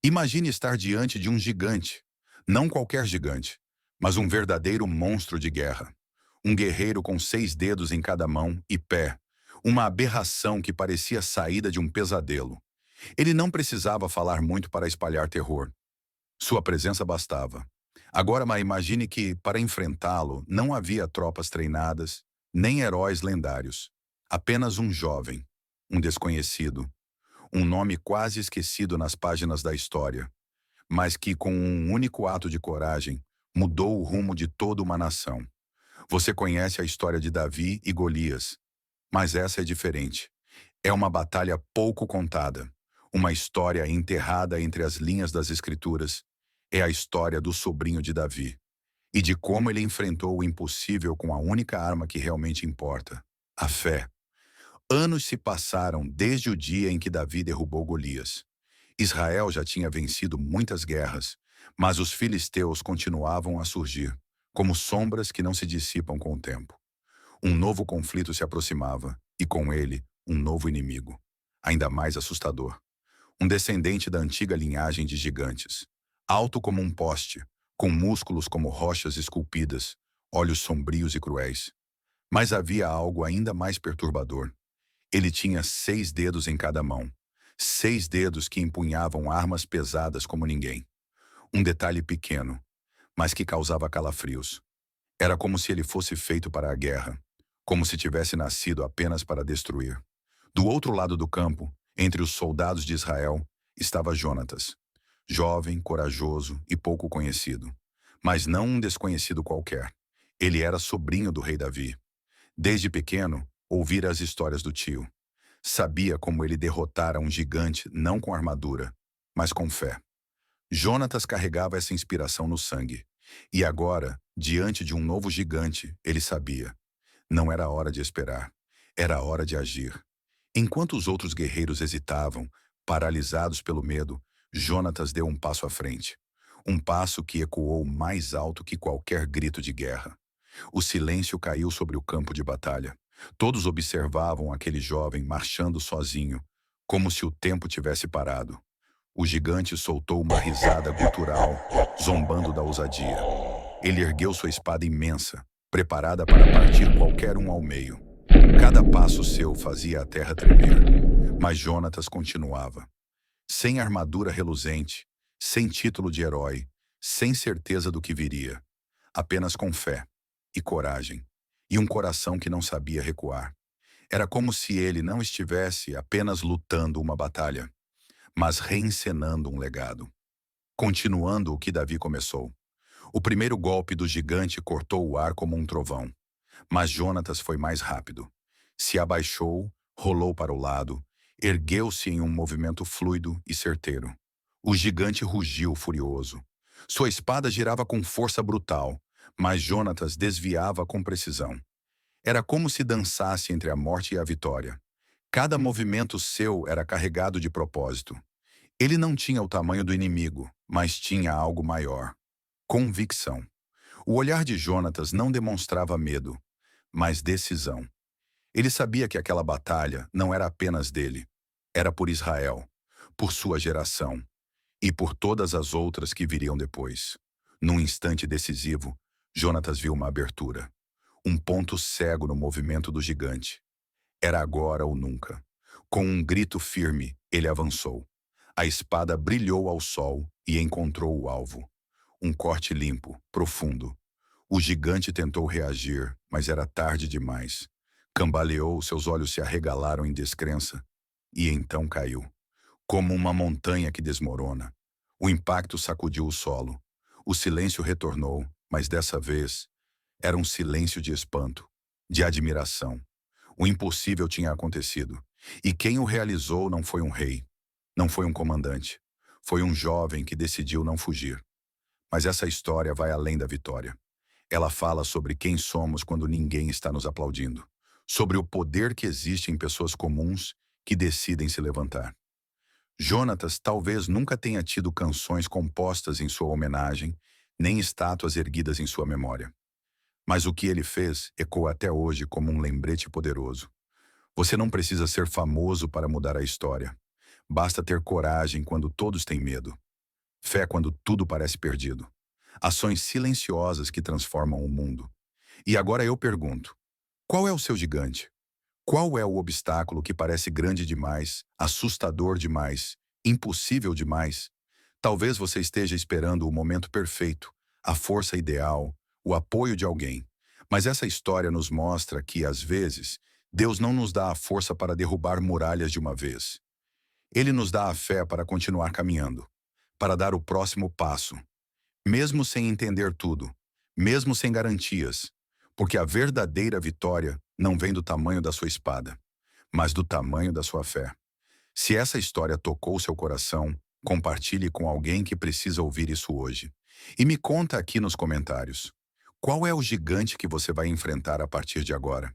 Imagine estar diante de um gigante. Não qualquer gigante, mas um verdadeiro monstro de guerra. Um guerreiro com 6 dedos em cada mão e pé. Uma aberração que parecia saída de um pesadelo. Ele não precisava falar muito para espalhar terror. Sua presença bastava. Agora, mas imagine que, para enfrentá-lo, não havia tropas treinadas, nem heróis lendários. Apenas um jovem, um desconhecido, um nome quase esquecido nas páginas da história, mas que, com um único ato de coragem, mudou o rumo de toda uma nação. Você conhece a história de Davi e Golias, mas essa é diferente. É uma batalha pouco contada, uma história enterrada entre as linhas das Escrituras. É a história do sobrinho de Davi e de como ele enfrentou o impossível com a única arma que realmente importa: a fé. Anos se passaram desde o dia em que Davi derrubou Golias. Israel já tinha vencido muitas guerras, mas os filisteus continuavam a surgir, como sombras que não se dissipam com o tempo. Um novo conflito se aproximava, e com ele, um novo inimigo, ainda mais assustador. Um descendente da antiga linhagem de gigantes, alto como um poste, com músculos como rochas esculpidas, olhos sombrios e cruéis. Mas havia algo ainda mais perturbador. Ele tinha 6 dedos em cada mão. 6 dedos que empunhavam armas pesadas como ninguém. Um detalhe pequeno, mas que causava calafrios. Era como se ele fosse feito para a guerra, como se tivesse nascido apenas para destruir. Do outro lado do campo, entre os soldados de Israel, estava Jonatas, jovem, corajoso e pouco conhecido. Mas não um desconhecido qualquer. Ele era sobrinho do rei Davi. Desde pequeno, ouvira as histórias do tio. Sabia como ele derrotara um gigante não com armadura, mas com fé. Jonatas carregava essa inspiração no sangue. E agora, diante de um novo gigante, ele sabia. Não era hora de esperar. Era hora de agir. Enquanto os outros guerreiros hesitavam, paralisados pelo medo, Jonatas deu um passo à frente. Um passo que ecoou mais alto que qualquer grito de guerra. O silêncio caiu sobre o campo de batalha. Todos observavam aquele jovem marchando sozinho, como se o tempo tivesse parado. O gigante soltou uma risada gutural, zombando da ousadia. Ele ergueu sua espada imensa, preparada para partir qualquer um ao meio. Cada passo seu fazia a terra tremer, mas Jonatas continuava. Sem armadura reluzente, sem título de herói, sem certeza do que viria. Apenas com fé e coragem, e um coração que não sabia recuar. Era como se ele não estivesse apenas lutando uma batalha, mas reencenando um legado, continuando o que Davi começou. O primeiro golpe do gigante cortou o ar como um trovão, mas Jonatas foi mais rápido. Se abaixou, rolou para o lado, ergueu-se em um movimento fluido e certeiro. O gigante rugiu furioso. Sua espada girava com força brutal, mas Jonatas desviava com precisão. Era como se dançasse entre a morte e a vitória. Cada movimento seu era carregado de propósito. Ele não tinha o tamanho do inimigo, mas tinha algo maior: convicção. O olhar de Jonatas não demonstrava medo, mas decisão. Ele sabia que aquela batalha não era apenas dele. Era por Israel, por sua geração e por todas as outras que viriam depois. Num instante decisivo, Jonatas viu uma abertura. Um ponto cego no movimento do gigante. Era agora ou nunca. Com um grito firme, ele avançou. A espada brilhou ao sol e encontrou o alvo. Um corte limpo, profundo. O gigante tentou reagir, mas era tarde demais. Cambaleou, seus olhos se arregalaram em descrença, e então caiu. Como uma montanha que desmorona. O impacto sacudiu o solo. O silêncio retornou, mas dessa vez era um silêncio de espanto, de admiração. O impossível tinha acontecido, e quem o realizou não foi um rei, não foi um comandante. Foi um jovem que decidiu não fugir. Mas essa história vai além da vitória. Ela fala sobre quem somos quando ninguém está nos aplaudindo. Sobre o poder que existe em pessoas comuns que decidem se levantar. Jonatas talvez nunca tenha tido canções compostas em sua homenagem, nem estátuas erguidas em sua memória. Mas o que ele fez ecoa até hoje como um lembrete poderoso. Você não precisa ser famoso para mudar a história. Basta ter coragem quando todos têm medo. Fé quando tudo parece perdido. Ações silenciosas que transformam o mundo. E agora eu pergunto: qual é o seu gigante? Qual é o obstáculo que parece grande demais, assustador demais, impossível demais? Talvez você esteja esperando o momento perfeito, a força ideal, o apoio de alguém. Mas essa história nos mostra que, às vezes, Deus não nos dá a força para derrubar muralhas de uma vez. Ele nos dá a fé para continuar caminhando, para dar o próximo passo, mesmo sem entender tudo, mesmo sem garantias, porque a verdadeira vitória não vem do tamanho da sua espada, mas do tamanho da sua fé. Se essa história tocou seu coração, compartilhe com alguém que precisa ouvir isso hoje. E me conta aqui nos comentários, qual é o gigante que você vai enfrentar a partir de agora?